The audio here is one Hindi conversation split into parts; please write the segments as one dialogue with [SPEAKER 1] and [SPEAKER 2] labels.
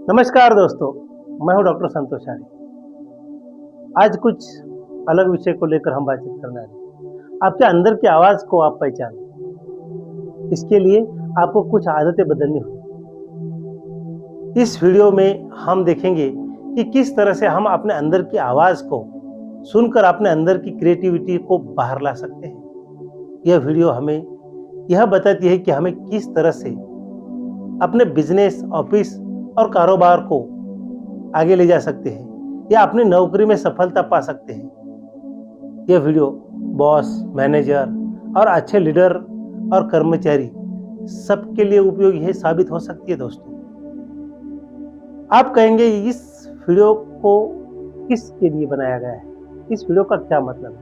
[SPEAKER 1] नमस्कार दोस्तों, मैं हूं डॉक्टर संतोष आर्य। आज कुछ अलग विषय को लेकर हम बातचीत करने वाले हैं। आपके अंदर की आवाज को आप पहचानें। इसके लिए आपको कुछ आदतें बदलनी होगी। इस वीडियो में हम देखेंगे कि किस तरह से हम अपने अंदर की आवाज को सुनकर अपने अंदर की क्रिएटिविटी को बाहर ला सकते हैं। यह वीडियो हमें यह बताती है कि हमें किस तरह से अपने बिजनेस, ऑफिस और कारोबार को आगे ले जा सकते हैं या अपनी नौकरी में सफलता पा सकते हैं। यह वीडियो बॉस, मैनेजर और अच्छे लीडर और कर्मचारी सबके लिए उपयोगी है साबित हो सकती है। दोस्तों, आप कहेंगे इस वीडियो को किसके लिए बनाया गया है, इस वीडियो का क्या मतलब है?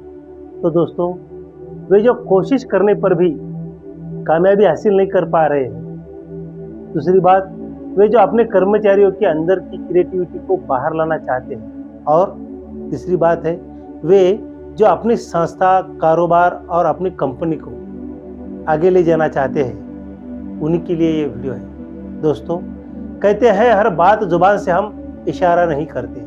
[SPEAKER 1] तो दोस्तों, वे जो कोशिश करने पर भी कामयाबी हासिल नहीं कर पा रहे हैं। दूसरी बात, वे जो अपने कर्मचारियों के अंदर की क्रिएटिविटी को बाहर लाना चाहते हैं। और तीसरी बात है, वे जो अपनी संस्था, कारोबार और अपनी कंपनी को आगे ले जाना चाहते हैं, उन्हीं के लिए ये वीडियो है। दोस्तों, कहते हैं हर बात जुबान से हम इशारा नहीं करते,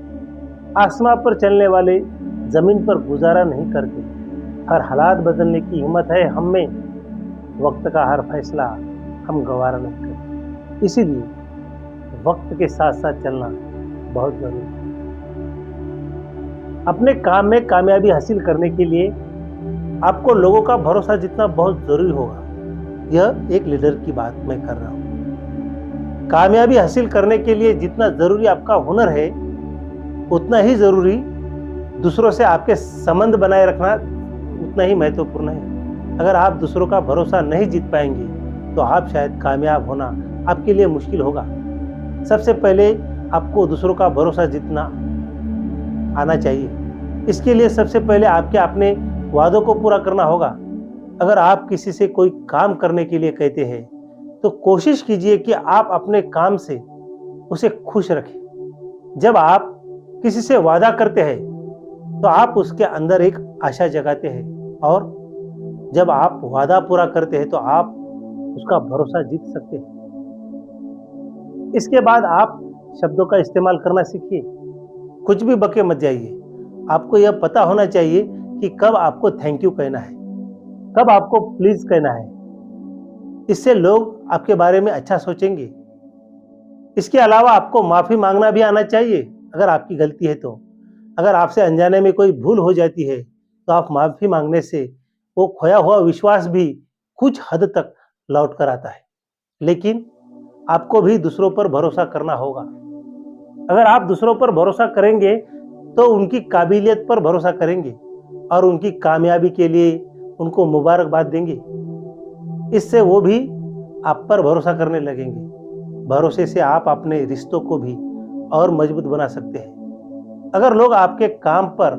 [SPEAKER 1] आसमां पर चलने वाले जमीन पर गुजारा नहीं करते, हर हालात बदलने की हिम्मत है हम में, वक्त का हर फैसला हम गवारा नहीं करते। इसीलिए वक्त के साथ साथ चलना बहुत जरूरी है। अपने काम में कामयाबी हासिल करने के लिए आपको लोगों का भरोसा जीतना बहुत जरूरी होगा। यह एक लीडर की बात मैं कर रहा हूं। कामयाबी हासिल करने के लिए जितना जरूरी आपका हुनर है, उतना ही जरूरी दूसरों से आपके संबंध बनाए रखना उतना ही महत्वपूर्ण है। अगर आप दूसरों का भरोसा नहीं जीत पाएंगे तो आप शायद कामयाब होना आपके लिए मुश्किल होगा। सबसे पहले आपको दूसरों का भरोसा जीतना आना चाहिए। इसके लिए सबसे पहले आपके अपने वादों को पूरा करना होगा। अगर आप किसी से कोई काम करने के लिए कहते हैं तो कोशिश कीजिए कि आप अपने काम से उसे खुश रखें। जब आप किसी से वादा करते हैं तो आप उसके अंदर एक आशा जगाते हैं, और जब आप वादा पूरा करते हैं तो आप उसका भरोसा जीत सकते हैं। इसके बाद आप शब्दों का इस्तेमाल करना सीखिए। कुछ भी बके मत जाइए। आपको यह पता होना चाहिए कि कब आपको थैंक यू कहना है, कब आपको प्लीज कहना है। इससे लोग आपके बारे में अच्छा सोचेंगे। इसके अलावा आपको माफी मांगना भी आना चाहिए अगर आपकी गलती है तो। अगर आपसे अनजाने में कोई भूल हो जाती है तो आप माफी मांगने से वो खोया हुआ विश्वास भी कुछ हद तक लौट कर आता है। लेकिन आपको भी दूसरों पर भरोसा करना होगा। अगर आप दूसरों पर भरोसा करेंगे तो उनकी काबिलियत पर भरोसा करेंगे और उनकी कामयाबी के लिए उनको मुबारकबाद देंगे। इससे वो भी आप पर भरोसा करने लगेंगे। भरोसे से आप अपने रिश्तों को भी और मजबूत बना सकते हैं। अगर लोग आपके काम पर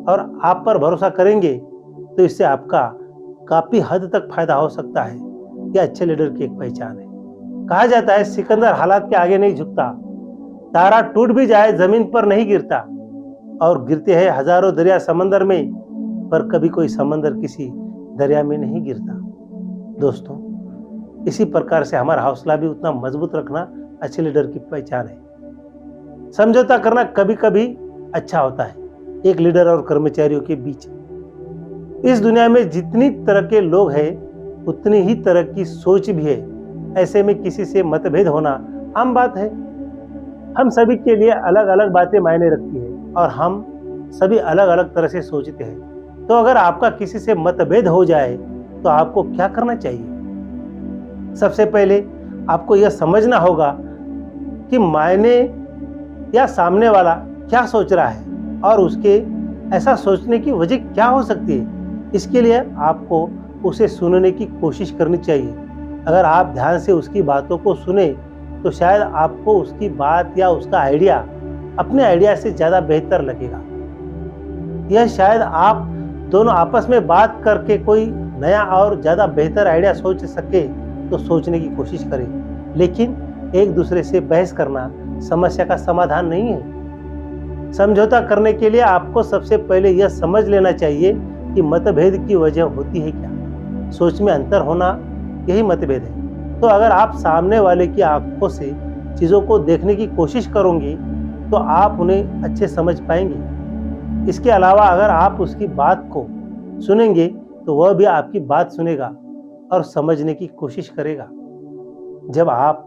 [SPEAKER 1] और आप पर भरोसा करेंगे तो इससे आपका काफी हद तक फायदा हो सकता है। यह अच्छे लीडर की एक पहचान है। कहा जाता है सिकंदर हालात के आगे नहीं झुकता, तारा टूट भी जाए जमीन पर नहीं गिरता, और गिरते हैं हजारों दरिया समंदर में, पर कभी कोई समंदर किसी दरिया में नहीं गिरता। दोस्तों, इसी प्रकार से हमारा हौसला भी उतना मजबूत रखना अच्छे लीडर की पहचान है। समझौता करना कभी कभी अच्छा होता है, एक लीडर और कर्मचारियों के बीच। इस दुनिया में जितनी तरह के लोग हैं उतनी ही तरह की सोच भी है। ऐसे में किसी से मतभेद होना आम बात है। हम सभी के लिए अलग अलग बातें मायने रखती है और हम सभी अलग अलग तरह से सोचते हैं। तो अगर आपका किसी से मतभेद हो जाए तो आपको क्या करना चाहिए? सबसे पहले आपको यह समझना होगा कि मायने या सामने वाला क्या सोच रहा है और उसके ऐसा सोचने की वजह क्या हो सकती है। इसके लिए आपको उसे सुनने की कोशिश करनी चाहिए। अगर आप ध्यान से उसकी बातों को सुने तो शायद आपको उसकी बात या उसका आइडिया अपने आइडिया से ज़्यादा बेहतर लगेगा। यह शायद आप दोनों आपस में बात करके कोई नया और ज़्यादा बेहतर आइडिया सोच सके तो सोचने की कोशिश करें। लेकिन एक दूसरे से बहस करना समस्या का समाधान नहीं है। समझौता करने के लिए आपको सबसे पहले यह समझ लेना चाहिए कि मतभेद की वजह होती है क्या। सोच में अंतर होना यही मतभेद है। तो अगर आप सामने वाले की आंखों से चीज़ों को देखने की कोशिश करोगे तो आप उन्हें अच्छे समझ पाएंगे। इसके अलावा अगर आप उसकी बात को सुनेंगे तो वह भी आपकी बात सुनेगा और समझने की कोशिश करेगा। जब आप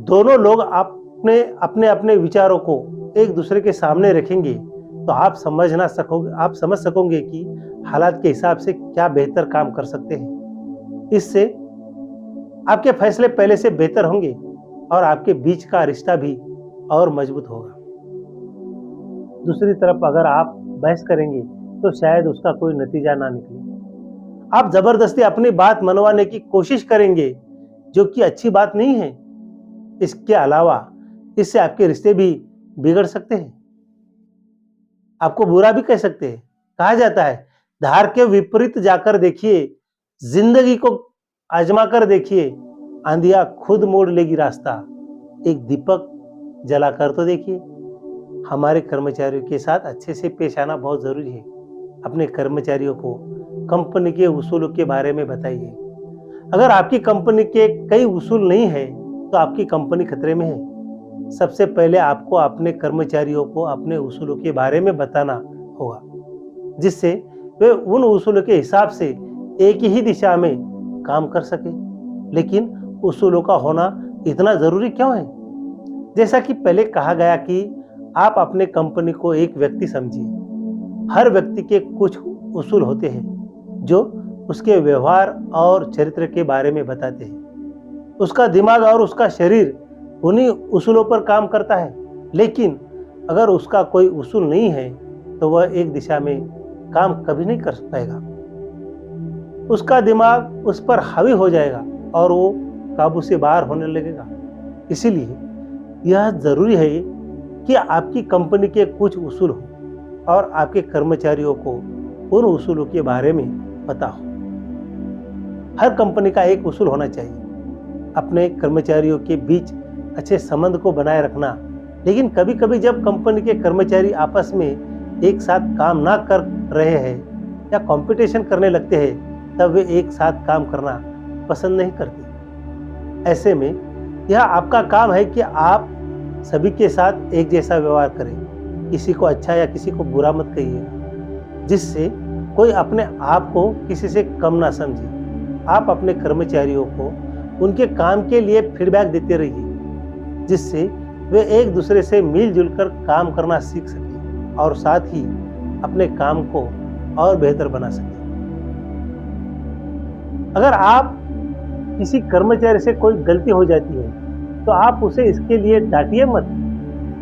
[SPEAKER 1] दोनों लोग अपने अपने विचारों को एक दूसरे के सामने रखेंगे तो आप समझ सकोगे कि हालात के हिसाब से क्या बेहतर काम कर सकते हैं। इससे आपके फैसले पहले से बेहतर होंगे और आपके बीच का रिश्ता भी और मजबूत होगा। दूसरी तरफ अगर आप बहस करेंगे तो शायद उसका कोई नतीजा ना निकले। आप जबरदस्ती अपनी बात मनवाने की कोशिश करेंगे, जो कि अच्छी बात नहीं है। इसके अलावा इससे आपके रिश्ते भी बिगड़ सकते हैं, आपको बुरा भी कह सकते हैं। कहा जाता है, धार के विपरीत जाकर देखिए, जिंदगी को आजमा कर देखिए, आंधिया खुद मोड़ लेगी रास्ता। एक दीपक जलाकर तो देखिए। हमारे कर्मचारियों के साथ अच्छे से पेश आना बहुत जरूरी है। अपने कर्मचारियों को कंपनी के उसूलों के बारे में बताइए। अगर आपकी कंपनी के कई उसूल नहीं है तो आपकी कंपनी खतरे में है। सबसे पहले आपको अपने कर्मचारियों को अपने उसूलों के बारे में बताना होगा, जिससे वे उन उसूलों के हिसाब से एक ही दिशा में काम कर सके। लेकिन उसूलों का होना इतना जरूरी क्यों है? जैसा कि पहले कहा गया कि आप अपने कंपनी को एक व्यक्ति समझिए। हर व्यक्ति के कुछ उसूल होते हैं जो उसके व्यवहार और चरित्र के बारे में बताते हैं। उसका दिमाग और उसका शरीर उन्हीं उसूलों पर काम करता है। लेकिन अगर उसका कोई उसूल नहीं है तो वह एक दिशा में काम कभी नहीं कर पाएगा। उसका दिमाग उस पर हावी हो जाएगा और वो काबू से बाहर होने लगेगा। इसीलिए यह जरूरी है कि आपकी कंपनी के कुछ उसूल हो और आपके कर्मचारियों को उन उसूलों के बारे में पता हो। हर कंपनी का एक उसूल होना चाहिए, अपने कर्मचारियों के बीच अच्छे संबंध को बनाए रखना। लेकिन कभी कभी जब कंपनी के कर्मचारी आपस में एक साथ काम ना कर रहे हैं या कंपटीशन करने लगते हैं, तब वे एक साथ काम करना पसंद नहीं करते। ऐसे में यह आपका काम है कि आप सभी के साथ एक जैसा व्यवहार करें। किसी को अच्छा या किसी को बुरा मत कहिएगा, जिससे कोई अपने आप को किसी से कम ना समझे। आप अपने कर्मचारियों को उनके काम के लिए फीडबैक देते रहिए, जिससे वे एक दूसरे से मिलजुल कर काम करना सीख सकें और साथ ही अपने काम को और बेहतर बना सकें। अगर आप किसी कर्मचारी से कोई गलती हो जाती है तो आप उसे इसके लिए डांटिए मत,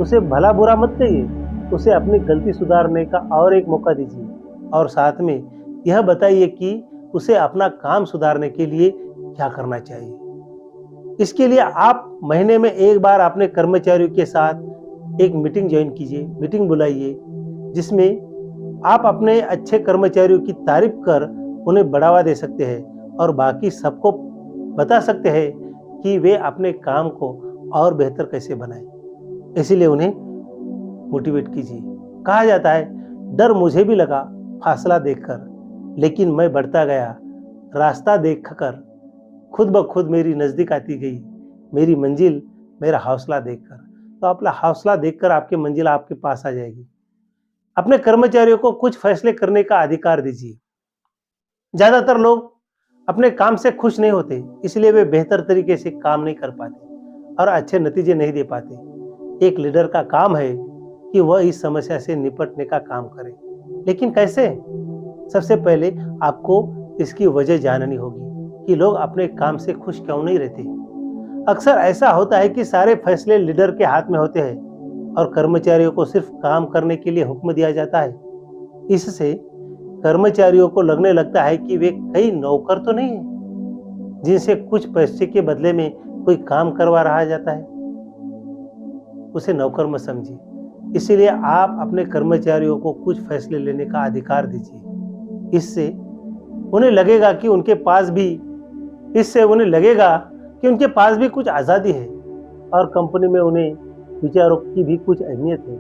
[SPEAKER 1] उसे भला बुरा मत कहिए। उसे अपनी गलती सुधारने का और एक मौका दीजिए और साथ में यह बताइए कि उसे अपना काम सुधारने के लिए क्या करना चाहिए। इसके लिए आप महीने में एक बार अपने कर्मचारियों के साथ एक मीटिंग ज्वाइन कीजिए, मीटिंग बुलाइए, जिसमें आप अपने अच्छे कर्मचारियों की तारीफ कर उन्हें बढ़ावा दे सकते हैं और बाकी सबको बता सकते हैं कि वे अपने काम को और बेहतर कैसे बनाएं। इसीलिए उन्हें मोटिवेट कीजिए। कहा जाता है, डर मुझे भी लगा फासला देखकर, लेकिन मैं बढ़ता गया रास्ता देखकर। खुद ब खुद मेरी नज़दीक आती गई मेरी मंजिल, मेरा हौसला देखकर। तो अपना हौसला देखकर आपकी मंजिल आपके पास आ जाएगी। अपने कर्मचारियों को कुछ फैसले करने का अधिकार दीजिए। ज़्यादातर लोग अपने काम से खुश नहीं होते, इसलिए वे बेहतर तरीके से काम नहीं कर पाते और अच्छे नतीजे नहीं दे पाते। एक लीडर का काम है कि वह इस समस्या से निपटने का काम करे। लेकिन कैसे? सबसे पहले आपको इसकी वजह जाननी होगी कि लोग अपने काम से खुश क्यों नहीं रहते। अक्सर ऐसा होता है कि सारे फैसले लीडर के हाथ में होते हैं और कर्मचारियों को सिर्फ काम करने के लिए हुक्म दिया जाता है। इससे कर्मचारियों को लगने लगता है कि वे कई नौकर तो नहीं है जिनसे कुछ पैसे के बदले में कोई काम करवा रहा जाता है। उसे नौकर मत समझिए। इसीलिए आप अपने कर्मचारियों को कुछ फैसले लेने का अधिकार दीजिए। इससे उन्हें लगेगा कि उनके पास भी कुछ आज़ादी है और कंपनी में उन्हें विचारों की भी कुछ अहमियत है।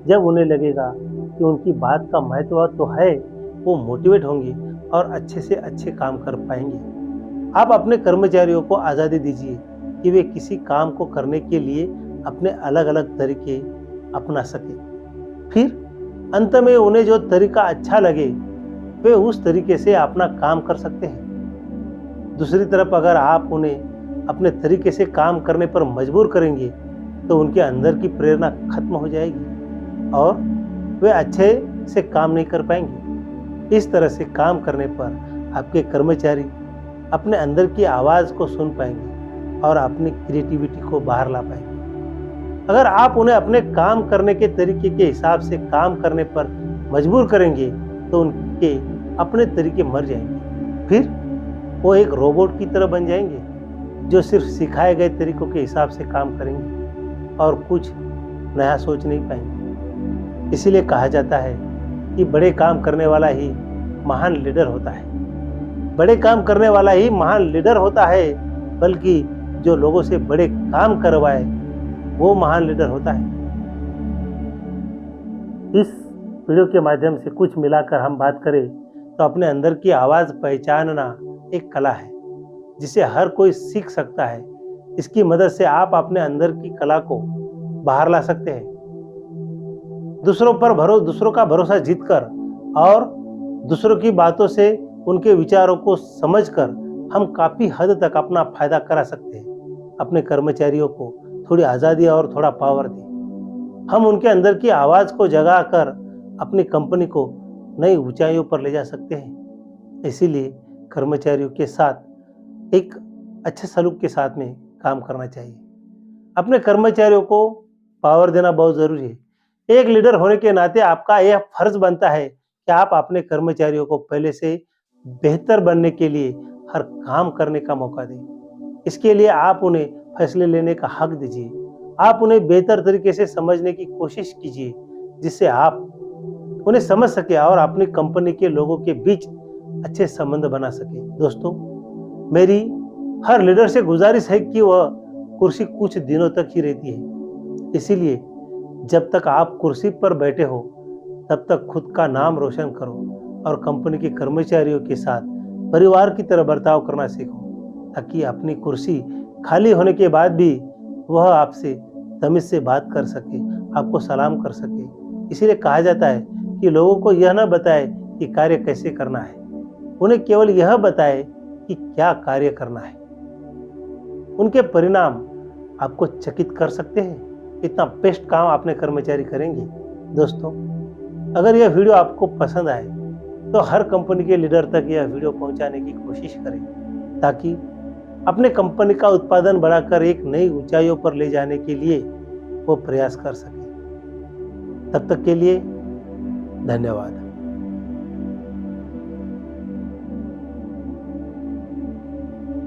[SPEAKER 1] जब उन्हें लगेगा कि उनकी बात का महत्व तो है, वो मोटिवेट होंगे और अच्छे से अच्छे काम कर पाएंगे। आप अपने कर्मचारियों को आज़ादी दीजिए कि वे किसी काम को करने के लिए अपने अलग अलग तरीके अपना सके। फिर अंत में उन्हें जो तरीका अच्छा लगे वे उस तरीके से अपना काम कर सकते हैं। दूसरी तरफ अगर आप उन्हें अपने तरीके से काम करने पर मजबूर करेंगे तो उनके अंदर की प्रेरणा खत्म हो जाएगी और वे अच्छे से काम नहीं कर पाएंगे। इस तरह से काम करने पर आपके कर्मचारी अपने अंदर की आवाज़ को सुन पाएंगे और अपनी क्रिएटिविटी को बाहर ला पाएंगे। अगर आप उन्हें अपने काम करने के तरीके के हिसाब से काम करने पर मजबूर करेंगे तो उनके अपने तरीके मर जाएंगे। फिर वो एक रोबोट की तरह बन जाएंगे जो सिर्फ सिखाए गए तरीकों के हिसाब से काम करेंगे और कुछ नया सोच नहीं पाएंगे। इसीलिए कहा जाता है कि बड़े काम करने वाला ही महान लीडर होता है। बड़े काम करने वाला ही महान लीडर होता है, बल्कि जो लोगों से बड़े काम करवाए वो महान लीडर होता है। इस वीडियो के माध्यम से कुछ मिलाकर हम बात करें तो अपने अंदर की आवाज़ पहचानना एक कला है जिसे हर कोई सीख सकता है। इसकी मदद से आप अपने अंदर की कला को बाहर ला सकते हैं। दूसरों का भरोसा जीतकर और दूसरों की बातों से उनके विचारों को समझकर हम काफ़ी हद तक अपना फायदा करा सकते हैं। अपने कर्मचारियों को थोड़ी आज़ादी और थोड़ा पावर दें। हम उनके अंदर की आवाज़ को जगाकर अपनी कंपनी को नई ऊंचाइयों पर ले जा सकते हैं। इसीलिए कर्मचारियों के साथ एक अच्छे सलूक के साथ में काम करना चाहिए। अपने कर्मचारियों को पावर देना बहुत ज़रूरी है। एक लीडर होने के नाते आपका यह फर्ज बनता है कि आप अपने कर्मचारियों को पहले से बेहतर बनने के लिए हर काम करने का मौका दें। इसके लिए आप उन्हें फैसले लेने का हक दीजिए। आप उन्हें बेहतर तरीके से समझने की कोशिश कीजिए जिससे आप उन्हें समझ सके और अपनी कंपनी के लोगों के बीच अच्छे संबंध बना सके। दोस्तों, मेरी हर लीडर से गुजारिश है कि वह कुर्सी कुछ दिनों तक ही रहती है। इसीलिए जब तक आप कुर्सी पर बैठे हो तब तक खुद का नाम रोशन करो और कंपनी के कर्मचारियों के साथ परिवार की तरह बर्ताव करना सीखो ताकि अपनी कुर्सी खाली होने के बाद भी वह आपसे तमीज से बात कर सके, आपको सलाम कर सके। इसीलिए कहा जाता है कि लोगों को यह न बताए कि कार्य कैसे करना है, उन्हें केवल यह बताए कि क्या कार्य करना है। उनके परिणाम आपको चकित कर सकते हैं। इतना बेस्ट काम अपने कर्मचारी करेंगे। दोस्तों, अगर यह वीडियो आपको पसंद आए तो हर कंपनी के लीडर तक यह वीडियो पहुंचाने की कोशिश करें ताकि अपने कंपनी का उत्पादन बढ़ाकर एक नई ऊंचाइयों पर ले जाने के लिए वो प्रयास कर सके। तब तक के लिए धन्यवाद।